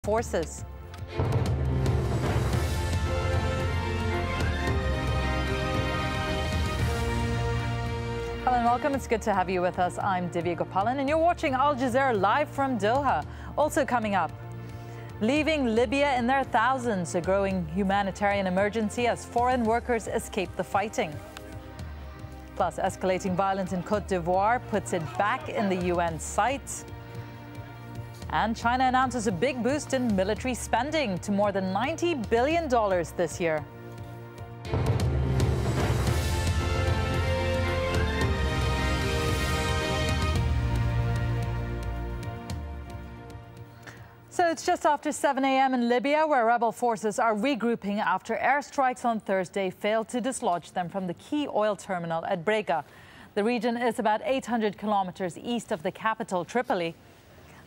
forces. Hello and welcome. It's good to have you with us. I'm Divya Gopalan and you're watching Al Jazeera live from Doha. Also coming up, leaving Libya in their thousands, a growing humanitarian emergency as foreign workers escape the fighting. Plus, escalating violence in Côte d'Ivoire puts it back in the UN sights. And China announces a big boost in military spending to more than $90 billion this year. So it's just after 7 a.m. in Libya, where rebel forces are regrouping after airstrikes on Thursday failed to dislodge them from the key oil terminal at Brega. The region is about 800 kilometers east of the capital, Tripoli.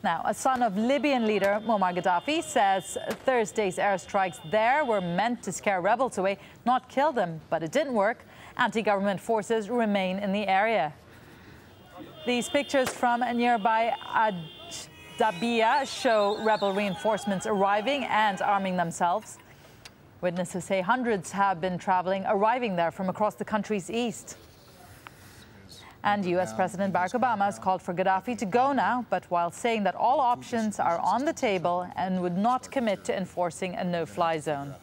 Now, a son of Libyan leader Muammar Gaddafi says Thursday's airstrikes there were meant to scare rebels away, not kill them, but it didn't work. Anti-government forces remain in the area. These pictures from nearby AlJazeera show rebel reinforcements arriving and arming themselves. Witnesses say hundreds have been arriving there from across the country's east. And U.S. President Barack Obama has called for Gaddafi to go now, but while saying that all options are on the table and would not commit to enforcing a no-fly zone.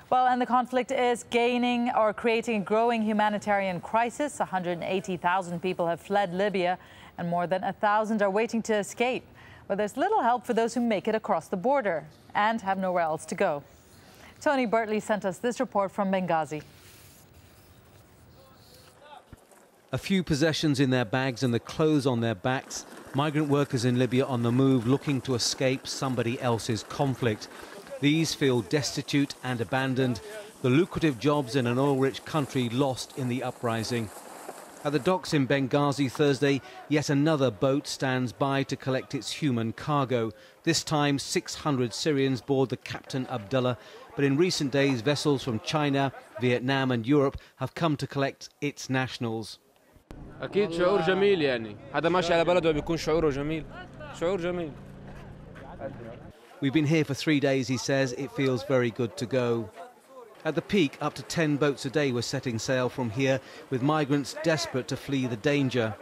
Well, and the conflict is creating a growing humanitarian crisis. 180,000 people have fled Libya and more than 1,000 are waiting to escape. But there's little help for those who make it across the border and have nowhere else to go. Tony Bertley sent us this report from Benghazi. A few possessions in their bags and the clothes on their backs. Migrant workers in Libya on the move looking to escape somebody else's conflict. These feel destitute and abandoned. The lucrative jobs in an oil-rich country lost in the uprising. At the docks in Benghazi Thursday, yet another boat stands by to collect its human cargo. This time, 600 Syrians board the Captain Abdullah. But in recent days, vessels from China, Vietnam and Europe have come to collect its nationals. أكيد شعور جميل يعني حدا ماشي على بلده بيكون شعوره جميل شعور جميل. We've been here for 3 days, he says. It feels very good to go. At the peak, up to 10 boats a day were setting sail from here, with migrants desperate to flee the danger.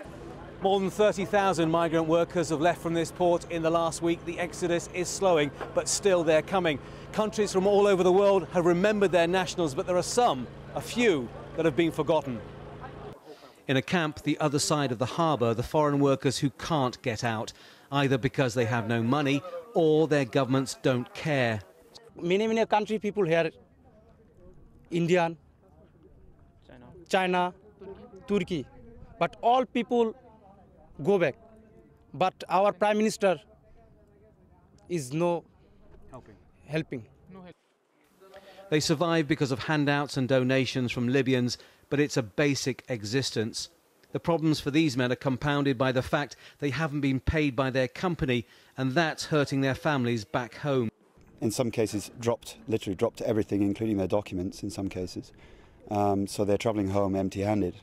More than 30,000 migrant workers have left from this port in the last week. The exodus is slowing, but still they're coming. Countries from all over the world have remembered their nationals, but there are a few, that have been forgotten. In a camp the other side of the harbour, the foreign workers who can't get out, either because they have no money or their governments don't care. Many country people here, Indian, China, Turkey, but all people go back. But our Prime Minister is no helping. They survive because of handouts and donations from Libyans, but it's a basic existence. The problems for these men are compounded by the fact they haven't been paid by their company, and that's hurting their families back home. In some cases, literally dropped everything, including their documents in some cases. So they're travelling home empty-handed.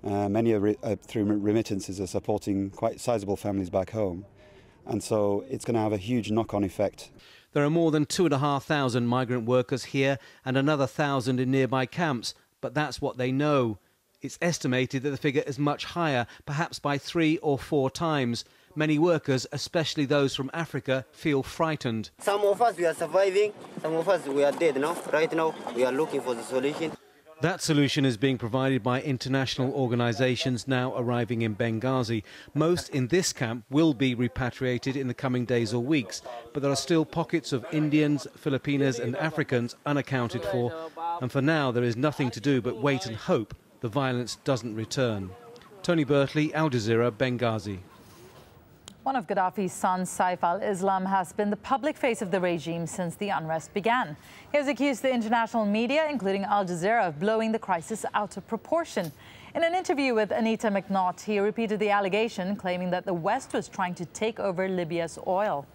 Many through remittances are supporting quite sizable families back home. And so it's going to have a huge knock-on effect. There are more than 2,500 migrant workers here and another 1,000 in nearby camps, but that's what they know. It's estimated that the figure is much higher, perhaps by 3 or 4 times. Many workers, especially those from Africa, feel frightened. Some of us, we are surviving. Some of us, we are dead now. Right now, we are looking for the solution. That solution is being provided by international organisations now arriving in Benghazi. Most in this camp will be repatriated in the coming days or weeks, but there are still pockets of Indians, Filipinos and Africans unaccounted for. And for now, there is nothing to do but wait and hope the violence doesn't return. Tony Bertley, Al Jazeera, Benghazi. One of Gaddafi's sons, Saif al-Islam, has been the public face of the regime since the unrest began. He has accused the international media, including Al Jazeera, of blowing the crisis out of proportion. In an interview with Anita McNaught, he repeated the allegation, claiming that the West was trying to take over Libya's oil.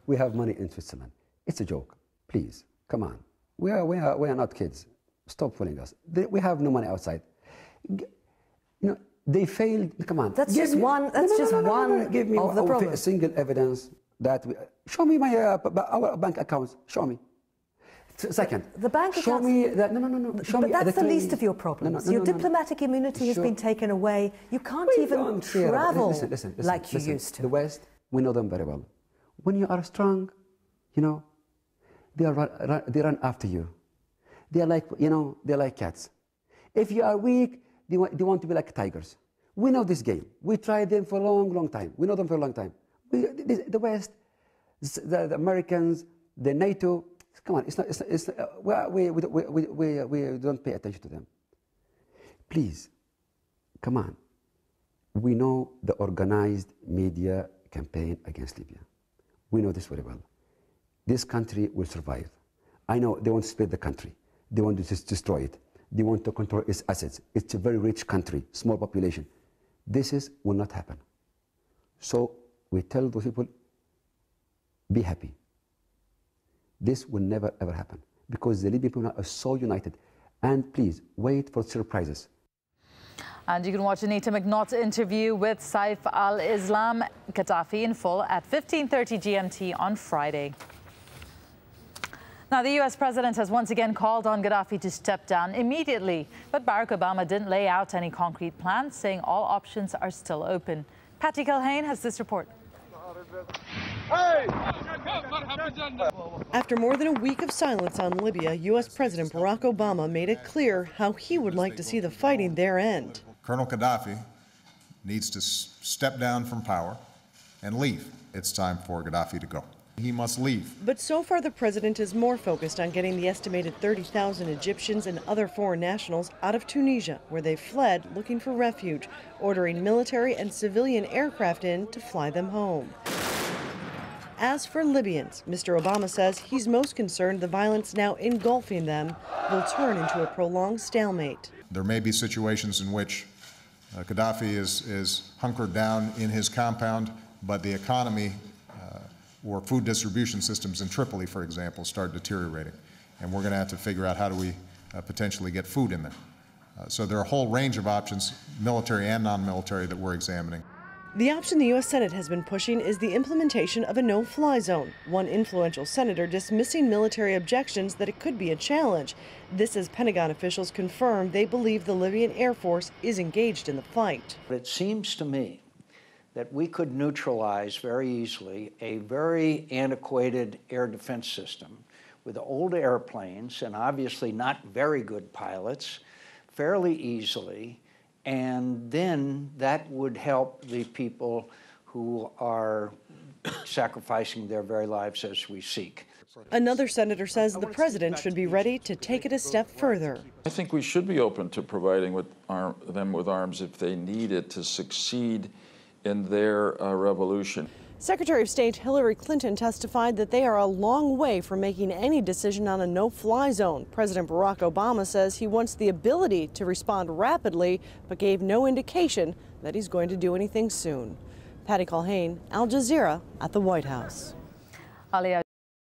We have money in Switzerland. It's a joke. Please, come on. We are not kids. Stop fooling us. We have no money outside. You know, they failed. Come on. That's just one. That's just one Give me of the problems. Single evidence that show me my our bank accounts. Show me. Second, the bank show accounts, me that. No. Show but me that's the least of your problems. Your diplomatic immunity has been taken away. You can't even travel listen, like you used to. The West, we know them very well. When you are strong, you know, they run after you. They are like, you know, they're like cats. If you are weak, they want to be like tigers. We know this game. We tried them for a long time. We know them for a long time. The West, the Americans, the NATO. Come on, we don't pay attention to them. Please, come on. We know the organized media campaign against Libya. We know this very well. This country will survive. I know they want to split the country. They want to destroy it. They want to control its assets. It's a very rich country, small population. This will not happen. So we tell those people, be happy. This will never ever happen because the Libyan people are so united. And please wait for surprises. And you can watch Anita McNaugh's interview with Saif al-Islam Gaddafi in full at 15:30 GMT on Friday. Now, the U.S. president has once again called on Gaddafi to step down immediately. But Barack Obama didn't lay out any concrete plans, saying all options are still open. Patty Culhane has this report. After more than a week of silence on Libya, U.S. President Barack Obama made it clear how he would like to see the fighting there end. Colonel Gaddafi needs to step down from power and leave. It's time for Gaddafi to go. He must leave. But so far the president is more focused on getting the estimated 30,000 Egyptians and other foreign nationals out of Tunisia, where they fled looking for refuge, ordering military and civilian aircraft in to fly them home. As for Libyans, Mr. Obama says he's most concerned the violence now engulfing them will turn into a prolonged stalemate. There may be situations in which Gaddafi is hunkered down in his compound, but the economy or food distribution systems in Tripoli, for example, start deteriorating. And we're going to have to figure out how do we potentially get food in there. So there are a whole range of options, military and non-military, that we're examining. The option the U.S. Senate has been pushing is the implementation of a no-fly zone, one influential senator dismissing military objections that it could be a challenge. This as Pentagon officials confirm they believe the Libyan Air Force is engaged in the fight. It seems to me that we could neutralize very easily a very antiquated air defense system with old airplanes and obviously not very good pilots fairly easily. And then that would help the people who are sacrificing their very lives as we seek. Another senator says the president should be ready to take it a step further. I think we should be open to providing them with arms if they need it to succeed in their revolution. Secretary of State Hillary Clinton testified that they are a long way from making any decision on a no-fly zone. President Barack Obama says he wants the ability to respond rapidly, but gave no indication that he's going to do anything soon. Patty Culhane, Al Jazeera at the White House.